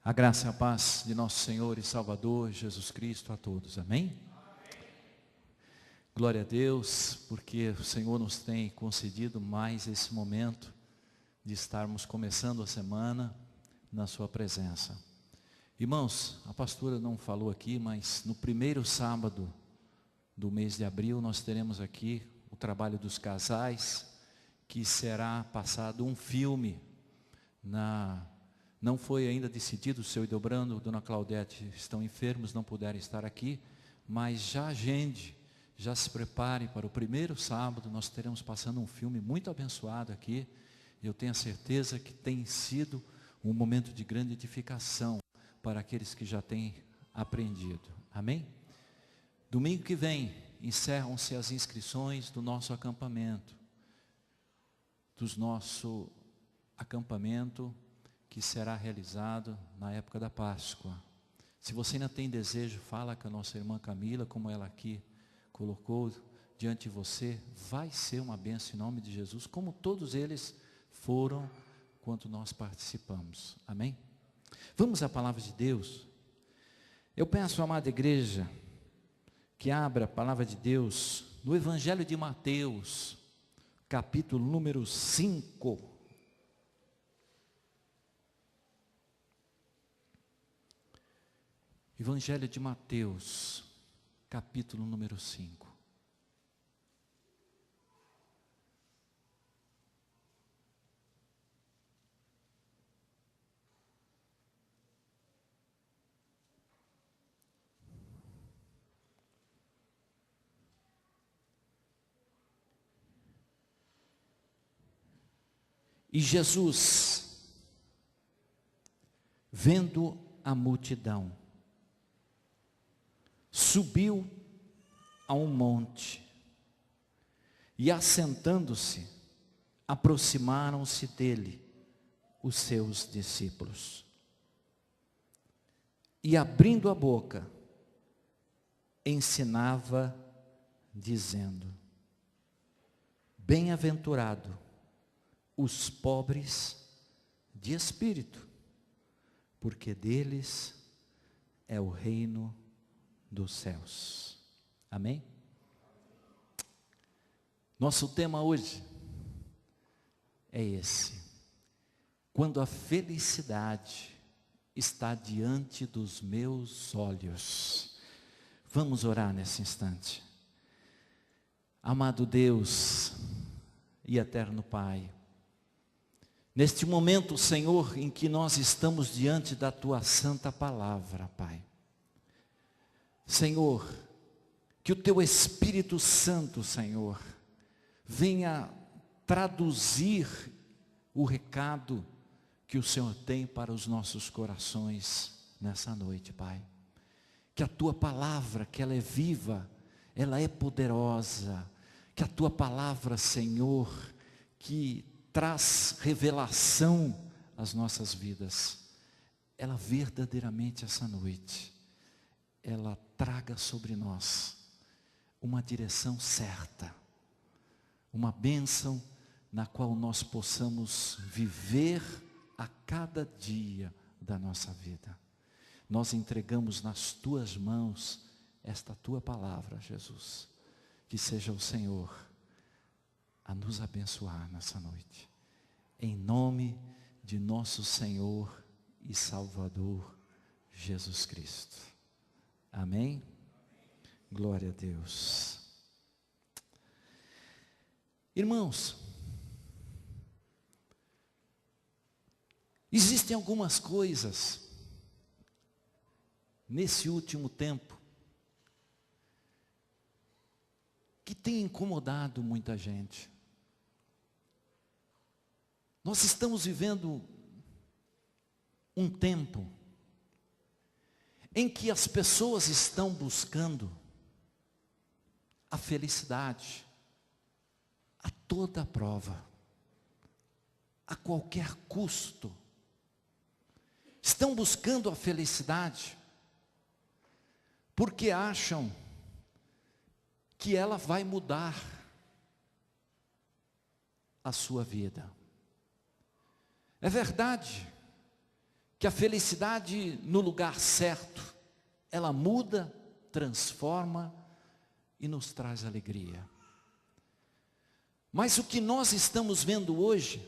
A graça e a paz de nosso Senhor e Salvador Jesus Cristo a todos, amém? Glória a Deus, porque o Senhor nos tem concedido mais esse momento de estarmos começando a semana na sua presença. Irmãos, a pastora não falou aqui, mas no primeiro sábado do mês de abril nós teremos aqui o trabalho dos casais, que será passado um filme Não foi ainda decidido, o seu Ideobrando, Dona Claudete estão enfermos, não puderam estar aqui, mas já agende, já se prepare para o primeiro sábado, nós teremos passando um filme muito abençoado aqui, e eu tenho a certeza que tem sido um momento de grande edificação para aqueles que já têm aprendido, amém? Domingo que vem, encerram-se as inscrições do nosso acampamento, que será realizado na época da Páscoa. Se você ainda tem desejo, fala com a nossa irmã Camila, como ela aqui colocou diante de você, vai ser uma bênção em nome de Jesus, como todos eles foram quando nós participamos, amém? Vamos à palavra de Deus. Eu peço à amada igreja que abra a palavra de Deus no Evangelho de Mateus, capítulo número 5. Evangelho de Mateus, capítulo número 5. E Jesus, vendo a multidão, subiu a um monte, e assentando-se, aproximaram-se dele os seus discípulos. E abrindo a boca, ensinava, dizendo: Bem-aventurado os pobres de espírito, porque deles é o reino dos céus. Amém? Nosso tema hoje é esse: quando a felicidade está diante dos meus olhos. Vamos orar nesse instante. Amado Deus e eterno Pai, neste momento, Senhor, em que nós estamos diante da Tua santa palavra, Pai, Senhor, que o Teu Espírito Santo, Senhor, venha traduzir o recado que o Senhor tem para os nossos corações nessa noite, Pai. Que a Tua palavra, que ela é viva, ela é poderosa, que a Tua palavra, Senhor, que traz revelação às nossas vidas, ela verdadeiramente essa noite, ela traga sobre nós uma direção certa, uma bênção na qual nós possamos viver a cada dia da nossa vida. Nós entregamos nas Tuas mãos esta Tua palavra, Jesus. Que seja o Senhor a nos abençoar nessa noite, em nome de nosso Senhor e Salvador Jesus Cristo. Amém? Glória a Deus. Irmãos, existem algumas coisas nesse último tempo que têm incomodado muita gente. Nós estamos vivendo um tempo em que as pessoas estão buscando a felicidade a toda prova, a qualquer custo. Estão buscando a felicidade porque acham que ela vai mudar a sua vida. É verdade que a felicidade no lugar certo, ela muda, transforma e nos traz alegria. Mas o que nós estamos vendo hoje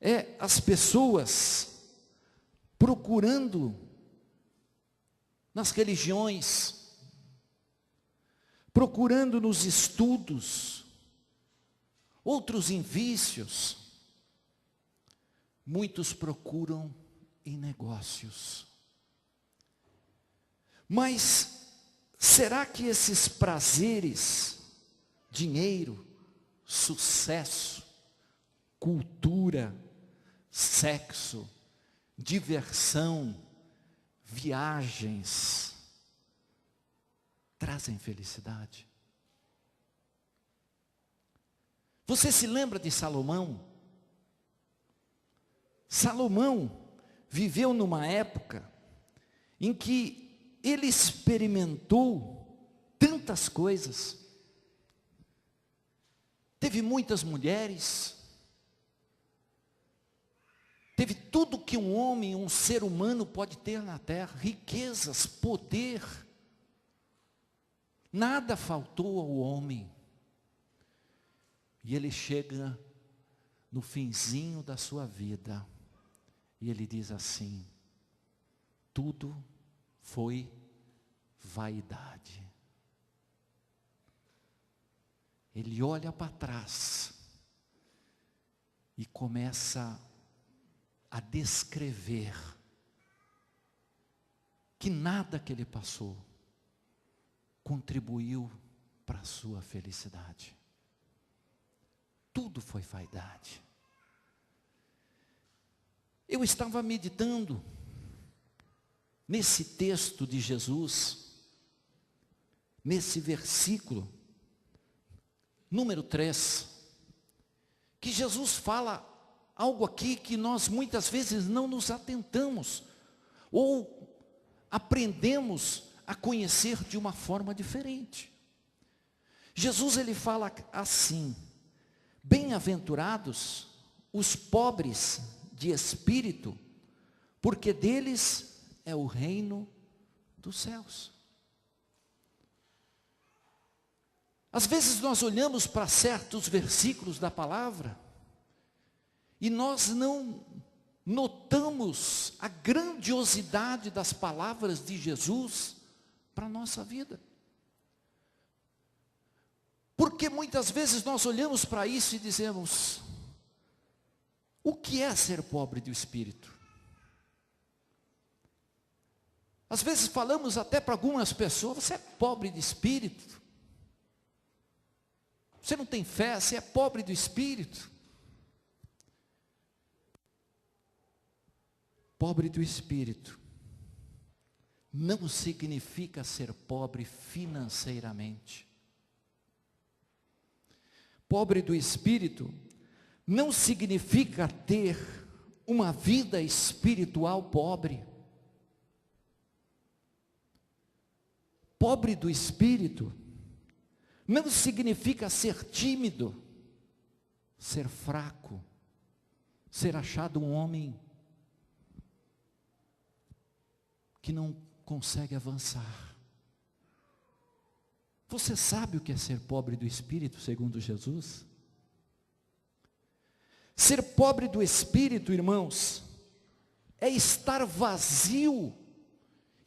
é as pessoas procurando nas religiões, procurando nos estudos, outros em vícios, muitos procuram em negócios. Mas será que esses prazeres, dinheiro, sucesso, cultura, sexo, diversão, viagens, trazem felicidade? Você se lembra de Salomão? Salomão viveu numa época em que ele experimentou tantas coisas. Teve muitas mulheres, teve tudo que um homem, um ser humano pode ter na terra, riquezas, poder. Nada faltou ao homem. E ele chega no finzinho da sua vida, e ele diz assim: tudo foi vaidade. Ele olha para trás e começa a descrever que nada que ele passou contribuiu para a sua felicidade. Tudo foi vaidade. Eu estava meditando nesse texto de Jesus, nesse versículo número 3, que Jesus fala algo aqui que nós muitas vezes não nos atentamos, ou aprendemos a conhecer de uma forma diferente. Jesus, ele fala assim: bem-aventurados os pobres de espírito, porque deles é o reino dos céus. Às vezes nós olhamos para certos versículos da palavra e nós não notamos a grandiosidade das palavras de Jesus para a nossa vida. Porque muitas vezes nós olhamos para isso e dizemos: o que é ser pobre de espírito? Às vezes falamos até para algumas pessoas: você é pobre de espírito, você não tem fé, você é pobre do espírito. Pobre do espírito não significa ser pobre financeiramente. Pobre do espírito não significa ter uma vida espiritual pobre. Pobre do espírito não significa ser tímido, ser fraco, ser achado um homem que não consegue avançar. Você sabe o que é ser pobre do espírito, segundo Jesus? Ser pobre do espírito, irmãos, é estar vazio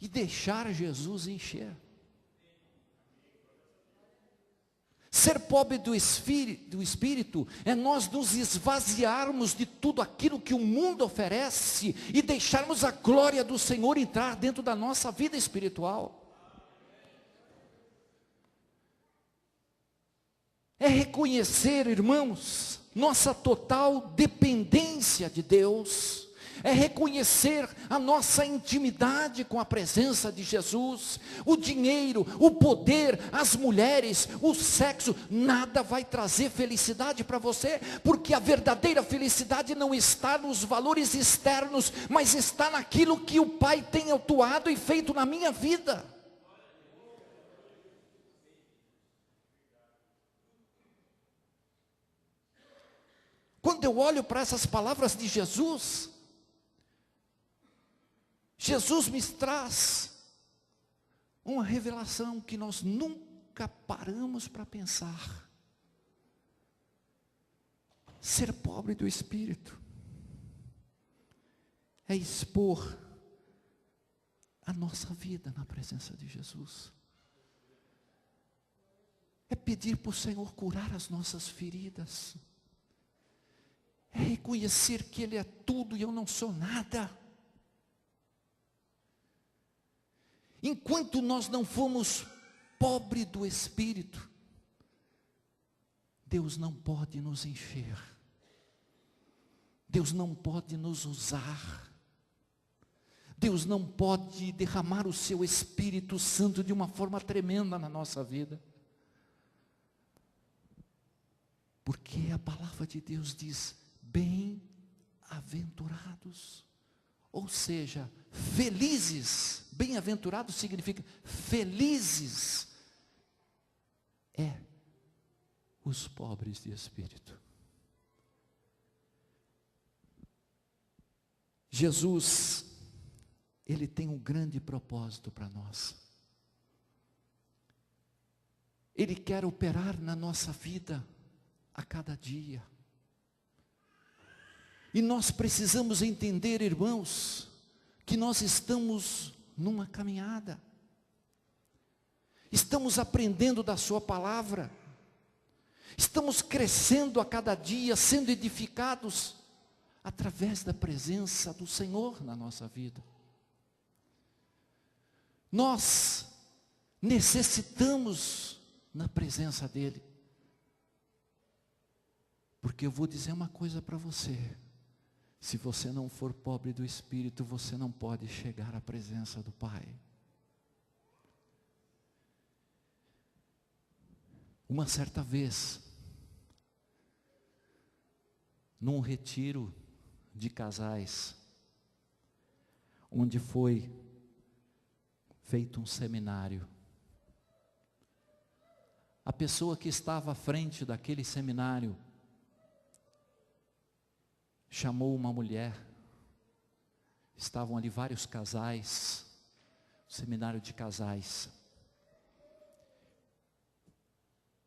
e deixar Jesus encher. Ser pobre do espírito é nós nos esvaziarmos de tudo aquilo que o mundo oferece e deixarmos a glória do Senhor entrar dentro da nossa vida espiritual. É reconhecer, irmãos, nossa total dependência de Deus. É reconhecer a nossa intimidade com a presença de Jesus. O dinheiro, o poder, as mulheres, o sexo, nada vai trazer felicidade para você, porque a verdadeira felicidade não está nos valores externos, mas está naquilo que o Pai tem atuado e feito na minha vida. Quando eu olho para essas palavras de Jesus, Jesus me traz uma revelação que nós nunca paramos para pensar. Ser pobre do espírito é expor a nossa vida na presença de Jesus. É pedir para o Senhor curar as nossas feridas. É reconhecer que Ele é tudo e eu não sou nada. Enquanto nós não formos pobre do Espírito, Deus não pode nos encher. Deus não pode nos usar. Deus não pode derramar o seu Espírito Santo de uma forma tremenda na nossa vida. Porque a palavra de Deus diz, bem-aventurados. Ou seja, felizes. Bem-aventurados significa felizes. É os pobres de espírito. Jesus, Ele tem um grande propósito para nós. Ele quer operar na nossa vida a cada dia. E nós precisamos entender, irmãos, que nós estamos numa caminhada. Estamos aprendendo da sua palavra. Estamos crescendo a cada dia, sendo edificados através da presença do Senhor na nossa vida. Nós necessitamos na presença dEle. Porque eu vou dizer uma coisa para você. Se você não for pobre do Espírito, você não pode chegar à presença do Pai. Uma certa vez, num retiro de casais, onde foi feito um seminário, a pessoa que estava à frente daquele seminário chamou uma mulher. Estavam ali vários casais, seminário de casais,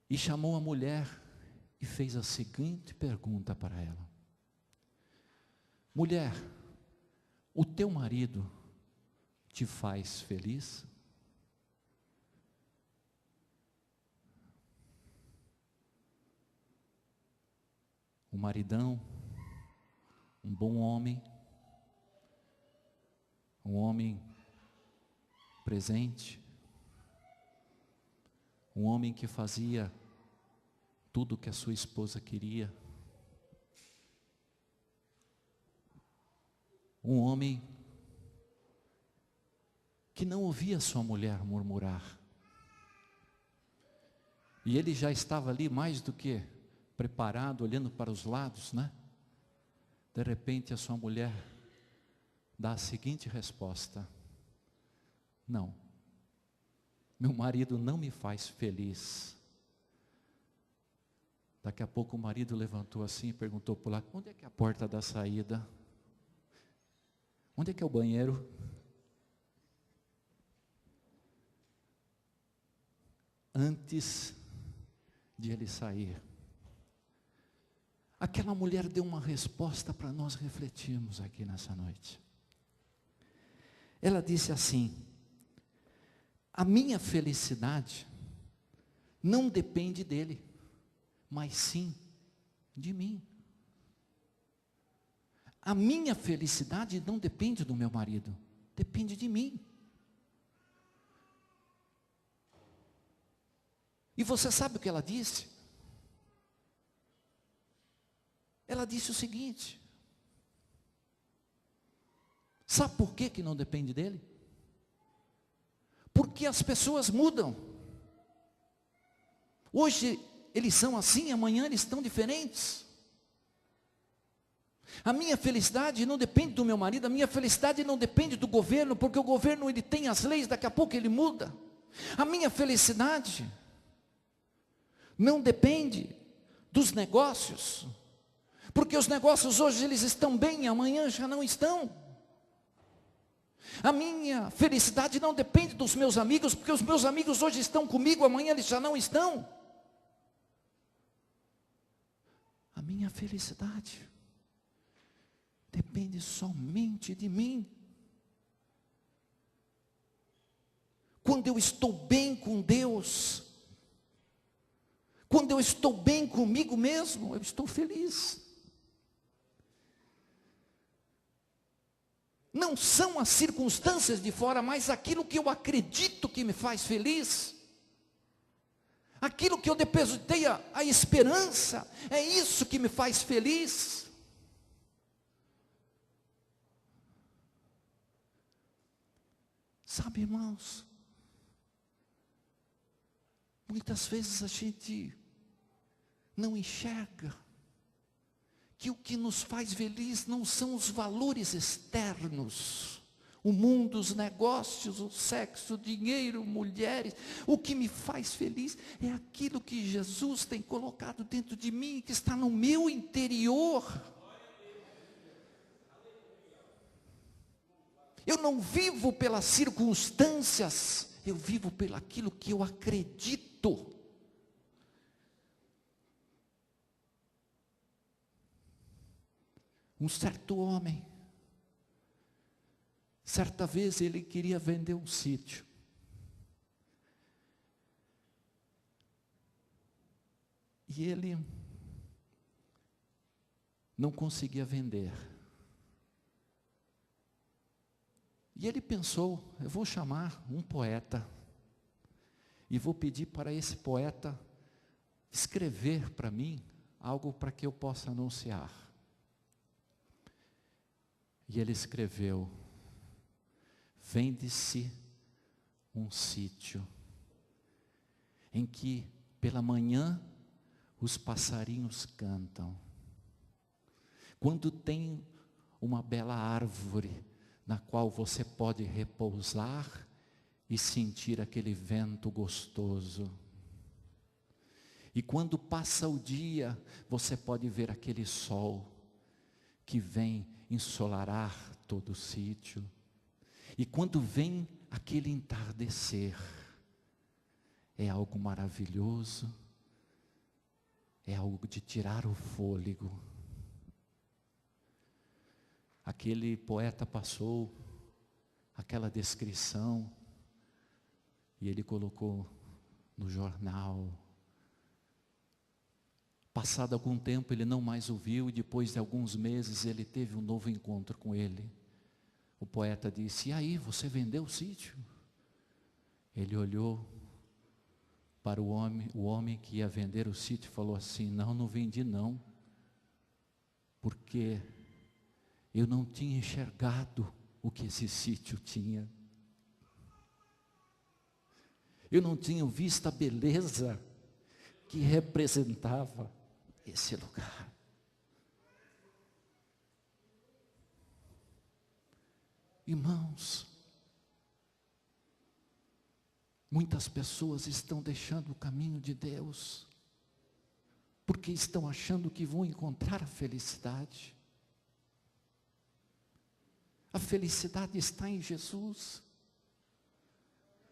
e chamou a mulher e fez a seguinte pergunta para ela: mulher, o teu marido te faz feliz? O maridão, um bom homem, um homem presente, um homem que fazia tudo o que a sua esposa queria, um homem que não ouvia sua mulher murmurar, e ele já estava ali mais do que preparado, olhando para os lados, né? De repente a sua mulher dá a seguinte resposta: não, meu marido não me faz feliz. Daqui a pouco o marido levantou assim e perguntou para o lado: onde é que é a porta da saída? Onde é que é o banheiro? Antes de ele sair, aquela mulher deu uma resposta para nós refletirmos aqui nessa noite. Ela disse assim: a minha felicidade não depende dele, mas sim de mim. A minha felicidade não depende do meu marido, depende de mim. E você sabe o que ela disse? Ela disse o seguinte: sabe por que não depende dele? Porque as pessoas mudam. Hoje eles são assim, amanhã eles estão diferentes. A minha felicidade não depende do meu marido, a minha felicidade não depende do governo, porque o governo ele tem as leis, daqui a pouco ele muda. A minha felicidade não depende dos negócios, porque os negócios hoje eles estão bem, amanhã já não estão. A minha felicidade não depende dos meus amigos, porque os meus amigos hoje estão comigo, amanhã eles já não estão. A minha felicidade depende somente de mim. Quando eu estou bem com Deus, quando eu estou bem comigo mesmo, eu estou feliz. Não são as circunstâncias de fora, mas aquilo que eu acredito que me faz feliz. Aquilo que eu depositei a esperança, é isso que me faz feliz. Sabe, irmãos, muitas vezes a gente não enxerga que o que nos faz feliz não são os valores externos, o mundo, os negócios, o sexo, o dinheiro, mulheres. O que me faz feliz é aquilo que Jesus tem colocado dentro de mim, que está no meu interior. Eu não vivo pelas circunstâncias, eu vivo pelo aquilo que eu acredito. Um certo homem, certa vez ele queria vender um sítio. E ele não conseguia vender. E ele pensou, eu vou chamar um poeta, e vou pedir para esse poeta escrever para mim algo para que eu possa anunciar. E ele escreveu: vende-se um sítio, em que pela manhã os passarinhos cantam, quando tem uma bela árvore, na qual você pode repousar e sentir aquele vento gostoso. E quando passa o dia, você pode ver aquele sol que vem ensolarar todo o sítio. E quando vem aquele entardecer, é algo maravilhoso, é algo de tirar o fôlego. Aquele poeta passou aquela descrição e ele colocou no jornal. Passado algum tempo ele não mais ouviu, e depois de alguns meses ele teve um novo encontro com ele. O poeta disse: e aí, você vendeu o sítio? Ele olhou para o homem que ia vender o sítio e falou assim: não vendi não, porque eu não tinha enxergado o que esse sítio tinha. Eu não tinha visto a beleza que representava esse lugar. Irmãos, muitas pessoas estão deixando o caminho de Deus, porque estão achando que vão encontrar a felicidade. A felicidade está em Jesus.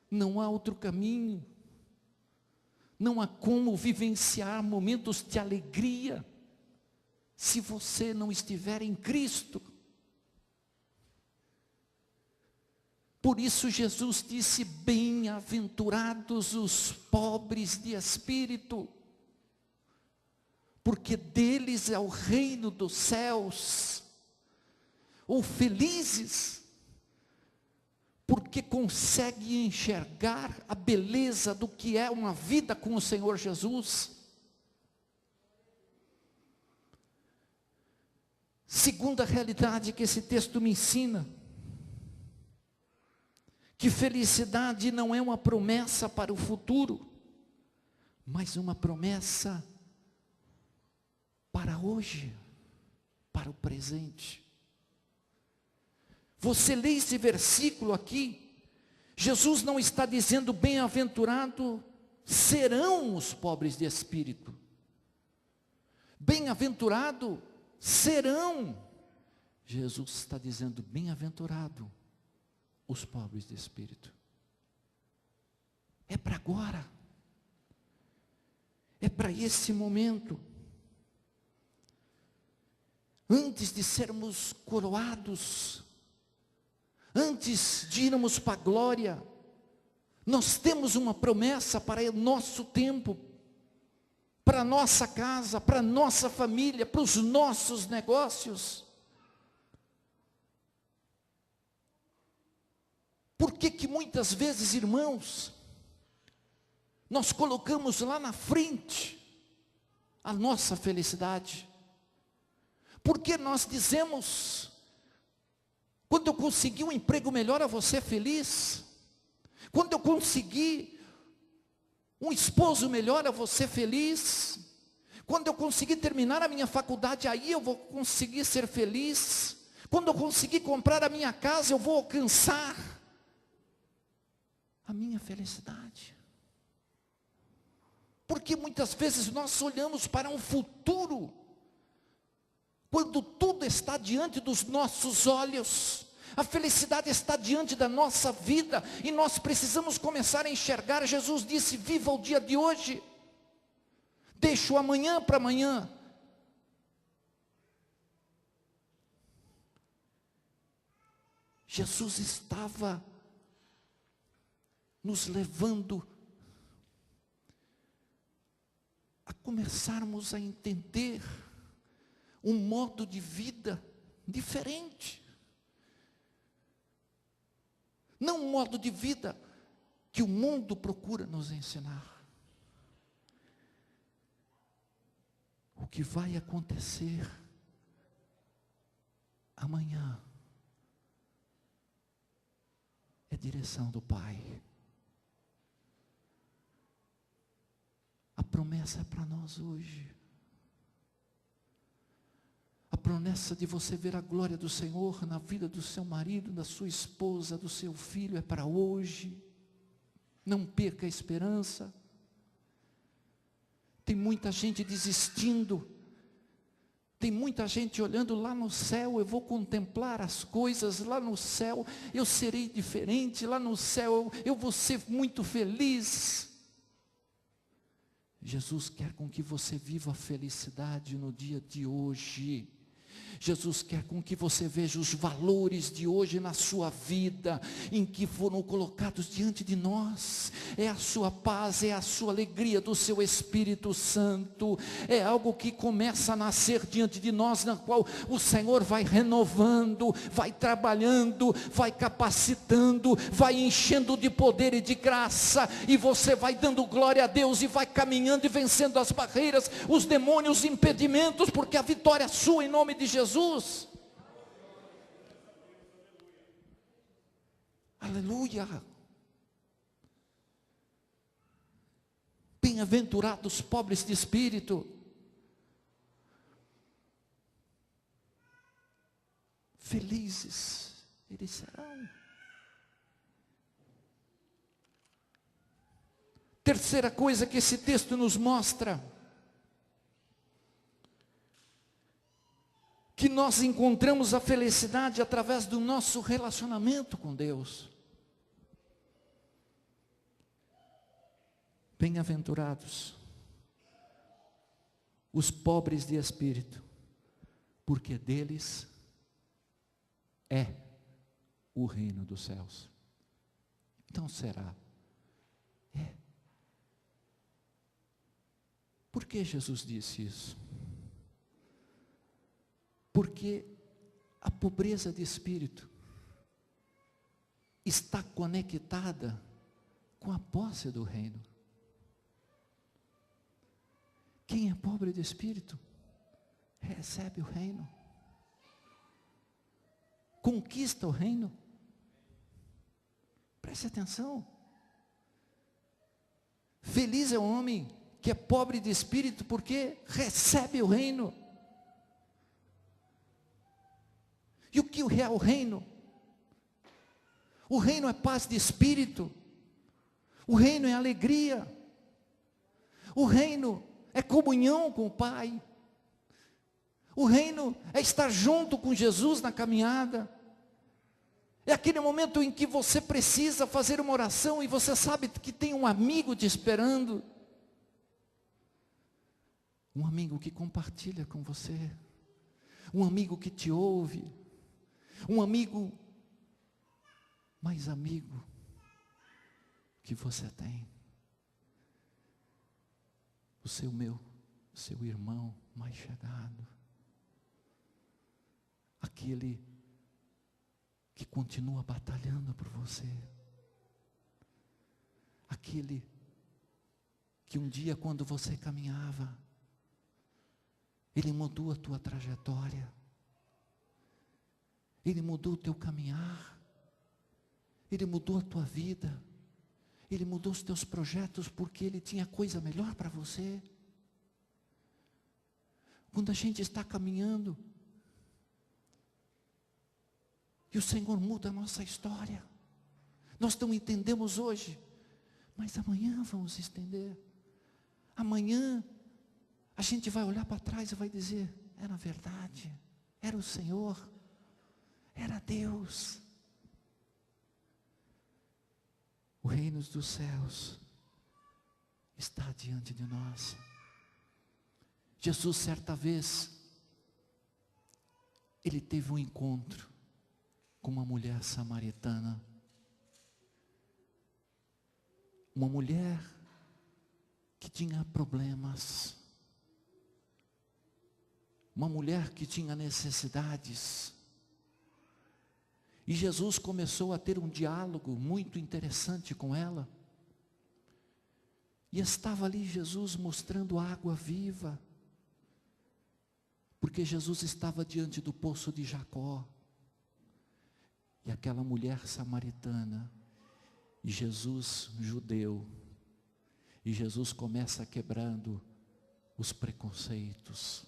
Não há outro caminho. Não há como vivenciar momentos de alegria se você não estiver em Cristo. Por isso Jesus disse: bem-aventurados os pobres de espírito, porque deles é o reino dos céus. Ou felizes, porque conseguem enxergar a beleza do que é uma vida com o Senhor Jesus. Segunda realidade que esse texto me ensina, que felicidade não é uma promessa para o futuro, mas uma promessa para hoje, para o presente. Você lê esse versículo aqui, Jesus não está dizendo bem-aventurado serão os pobres de espírito. Bem-aventurado serão. Jesus está dizendo bem-aventurado os pobres de espírito. É para agora. É para esse momento. Antes de sermos coroados, antes de irmos para a glória, nós temos uma promessa para o nosso tempo, para a nossa casa, para a nossa família, para os nossos negócios. Por que que muitas vezes, irmãos, nós colocamos lá na frente a nossa felicidade? Porque nós dizemos, quando eu conseguir um emprego melhor, eu vou ser feliz. Quando eu conseguir um esposo melhor, eu vou ser feliz. Quando eu conseguir terminar a minha faculdade, aí eu vou conseguir ser feliz. Quando eu conseguir comprar a minha casa, eu vou alcançar a minha felicidade. Porque muitas vezes nós olhamos para um futuro, quando tudo está diante dos nossos olhos, a felicidade está diante da nossa vida, e nós precisamos começar a enxergar. Jesus disse: viva o dia de hoje, deixa o amanhã para amanhã. Jesus estava nos levando a começarmos a entender um modo de vida diferente. Não um modo de vida que o mundo procura nos ensinar. O que vai acontecer amanhã é direção do Pai. A promessa é para nós hoje. A promessa de você ver a glória do Senhor na vida do seu marido, da sua esposa, do seu filho, é para hoje. Não perca a esperança. Tem muita gente desistindo. Tem muita gente olhando lá no céu: eu vou contemplar as coisas lá no céu, eu serei diferente, lá no céu eu vou ser muito feliz. Jesus quer com que você viva a felicidade no dia de hoje. Jesus quer com que você veja os valores de hoje na sua vida, em que foram colocados diante de nós. É a sua paz, é a sua alegria do seu Espírito Santo. É algo que começa a nascer diante de nós, na qual o Senhor vai renovando, vai trabalhando, vai capacitando, vai enchendo de poder e de graça, e você vai dando glória a Deus, e vai caminhando e vencendo as barreiras, os demônios, os impedimentos, porque a vitória é sua em nome de Jesus. Aleluia. Bem-aventurados os pobres de espírito, felizes eles serão. Terceira coisa que esse texto nos mostra, que nós encontramos a felicidade através do nosso relacionamento com Deus. Bem-aventurados os pobres de espírito, porque deles é o reino dos céus. Então será. É. Por que Jesus disse isso? Porque a pobreza de espírito está conectada com a posse do reino. Quem é pobre de espírito recebe o reino, conquista o reino. Preste atenção. Feliz é o homem que é pobre de espírito, porque recebe o reino. E o que é o reino? O reino é paz de espírito. O reino é alegria. O reino é comunhão com o Pai. O reino é estar junto com Jesus na caminhada. É aquele momento em que você precisa fazer uma oração e você sabe que tem um amigo te esperando. Um amigo que compartilha com você. Um amigo que te ouve. Um amigo, mais amigo que você tem. O seu irmão mais chegado. Aquele que continua batalhando por você. Aquele que um dia, quando você caminhava, ele mudou a tua trajetória. Ele mudou o teu caminhar. Ele mudou a tua vida. Ele mudou os teus projetos porque Ele tinha coisa melhor para você. Quando a gente está caminhando, e o Senhor muda a nossa história. Nós não entendemos hoje, mas amanhã vamos entender. Amanhã, a gente vai olhar para trás e vai dizer, era verdade, era o Senhor, era Deus. O reino dos céus está diante de nós. Jesus, certa vez, ele teve um encontro com uma mulher samaritana. Uma mulher que tinha problemas. Uma mulher que tinha necessidades. E Jesus começou a ter um diálogo muito interessante com ela. E estava ali Jesus mostrando água viva. Porque Jesus estava diante do poço de Jacó. E aquela mulher samaritana. E Jesus judeu. E Jesus começa quebrando os preconceitos.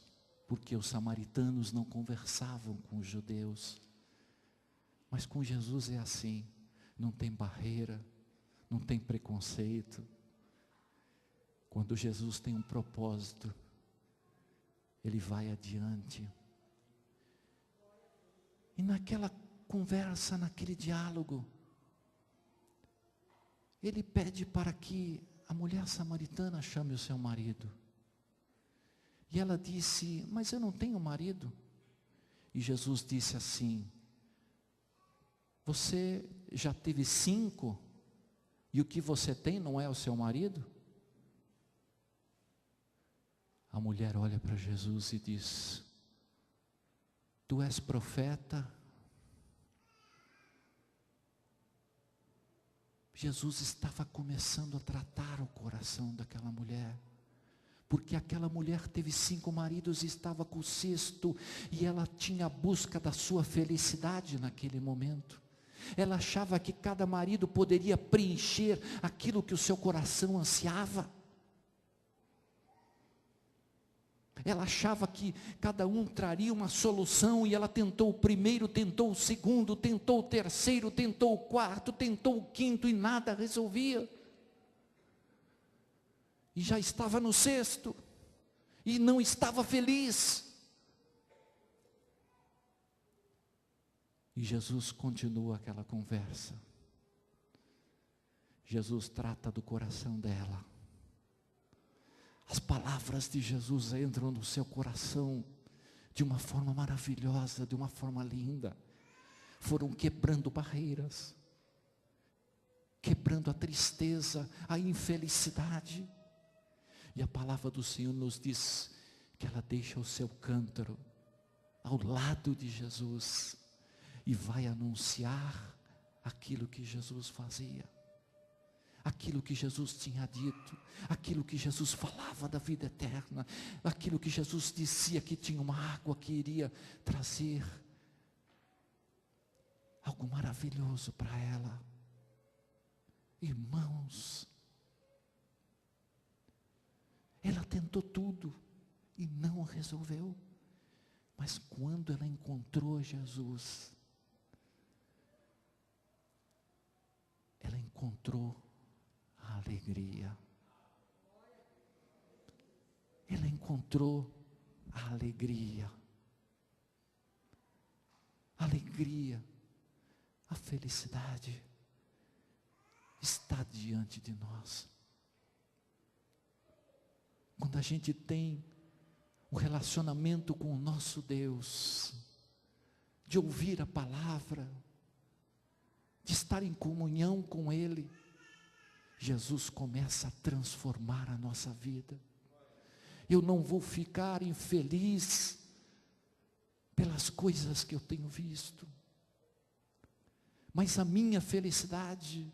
Porque os samaritanos não conversavam com os judeus. Mas com Jesus é assim, não tem barreira, não tem preconceito. Quando Jesus tem um propósito, Ele vai adiante. E naquela conversa, naquele diálogo, Ele pede para que a mulher samaritana chame o seu marido. E ela disse, mas eu não tenho marido. E Jesus disse assim, você já teve 5 e o que você tem não é o seu marido? A mulher olha para Jesus e diz, tu és profeta? Jesus estava começando a tratar o coração daquela mulher. Porque aquela mulher teve 5 maridos e estava com o 6º, e ela tinha a busca da sua felicidade naquele momento. Ela achava que cada marido poderia preencher aquilo que o seu coração ansiava. Ela achava que cada um traria uma solução, e ela tentou o primeiro, tentou o segundo, tentou o terceiro, tentou o quarto, tentou o quinto, e nada resolvia. E já estava no 6º, e não estava feliz. E Jesus continua aquela conversa. Jesus trata do coração dela. As palavras de Jesus entram no seu coração de uma forma maravilhosa, de uma forma linda. Foram quebrando barreiras, quebrando a tristeza, a infelicidade. E a palavra do Senhor nos diz que ela deixa o seu cântaro ao lado de Jesus e vai anunciar aquilo que Jesus fazia, aquilo que Jesus tinha dito, aquilo que Jesus falava da vida eterna, aquilo que Jesus dizia que tinha uma água que iria trazer algo maravilhoso para ela. Irmãos, ela tentou tudo e não resolveu, mas quando ela encontrou Jesus, ela encontrou a alegria. Ela encontrou a alegria. A alegria, a felicidade está diante de nós. Quando a gente tem um relacionamento com o nosso Deus, de ouvir a palavra, de estar em comunhão com Ele, Jesus começa a transformar a nossa vida. Eu não vou ficar infeliz pelas coisas que eu tenho visto, mas a minha felicidade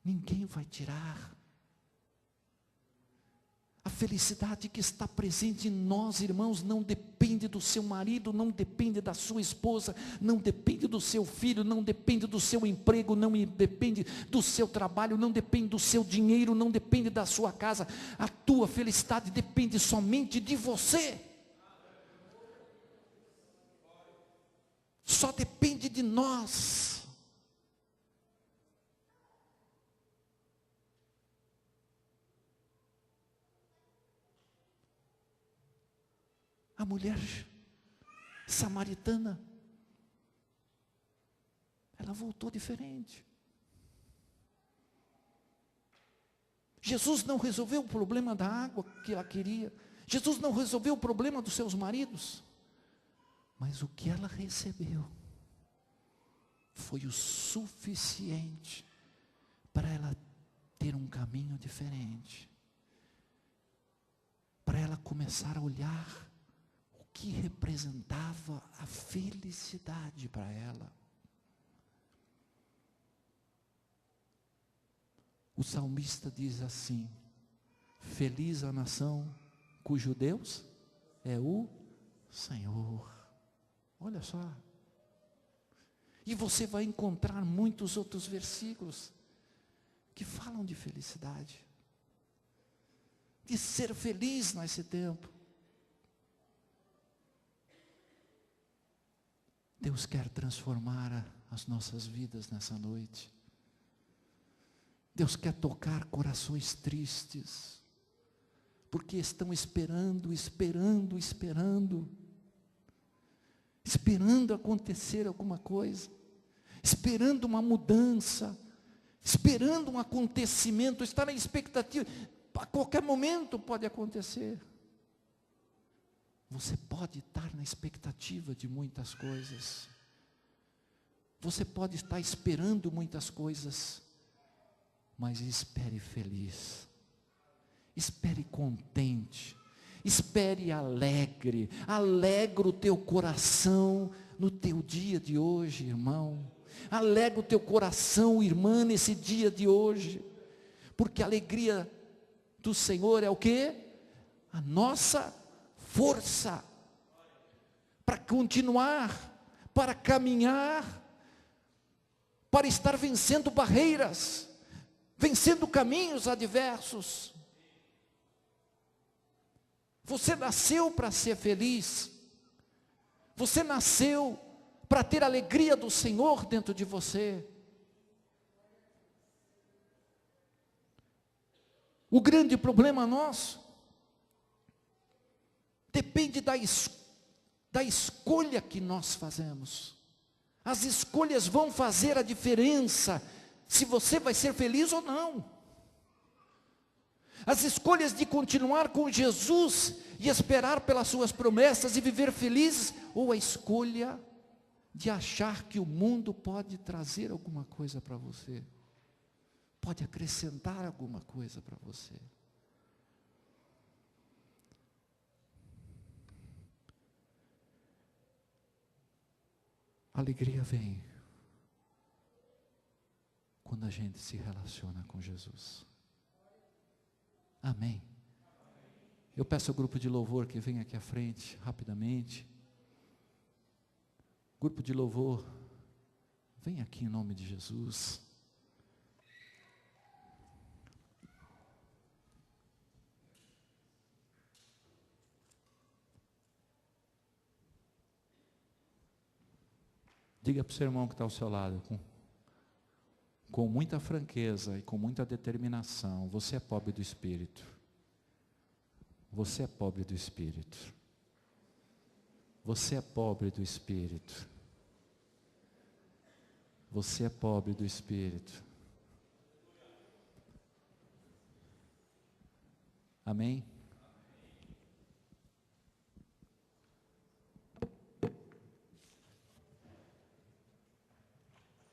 ninguém vai tirar. A felicidade que está presente em nós, irmãos, não depende do seu marido, não depende da sua esposa, não depende do seu filho, não depende do seu emprego, não depende do seu trabalho, não depende do seu dinheiro, não depende da sua casa. A tua felicidade depende somente de você. Só depende de nós. A mulher samaritana, ela voltou diferente. Jesus não resolveu o problema da água que ela queria. Jesus não resolveu o problema dos seus maridos. Mas o que ela recebeu foi o suficiente para ela ter um caminho diferente. Para ela começar a olhar que representava a felicidade para ela. O salmista diz assim: feliz a nação cujo Deus é o Senhor. Olha só. E você vai encontrar muitos outros versículos que falam de felicidade, de ser feliz nesse tempo. Deus quer transformar as nossas vidas nessa noite. Deus quer tocar corações tristes, porque estão esperando acontecer alguma coisa, esperando uma mudança, esperando um acontecimento, está na expectativa, a qualquer momento pode acontecer. Você pode estar na expectativa de muitas coisas. Você pode estar esperando muitas coisas. Mas espere feliz. Espere contente. Espere alegre. Alegra o teu coração no teu dia de hoje, irmão. Alegra o teu coração, irmã, nesse dia de hoje. Porque a alegria do Senhor é o quê? A nossa força para continuar, para caminhar, para estar vencendo barreiras, vencendo caminhos adversos. Você nasceu para ser feliz, você nasceu para ter a alegria do Senhor dentro de você. O grande problema nosso depende da escolha que nós fazemos. As escolhas vão fazer a diferença, se você vai ser feliz ou não. As escolhas de continuar com Jesus, e esperar pelas suas promessas, e viver feliz, ou a escolha de achar que o mundo pode trazer alguma coisa para você, pode acrescentar alguma coisa para você. A alegria vem quando a gente se relaciona com Jesus. Amém. Eu peço ao grupo de louvor que venha aqui à frente, rapidamente. Grupo de louvor, vem aqui em nome de Jesus. Diga para o seu irmão que está ao seu lado, com muita franqueza e com muita determinação: você é pobre do Espírito. Você é pobre do Espírito. Você é pobre do Espírito. você é pobre do Espírito. Amém?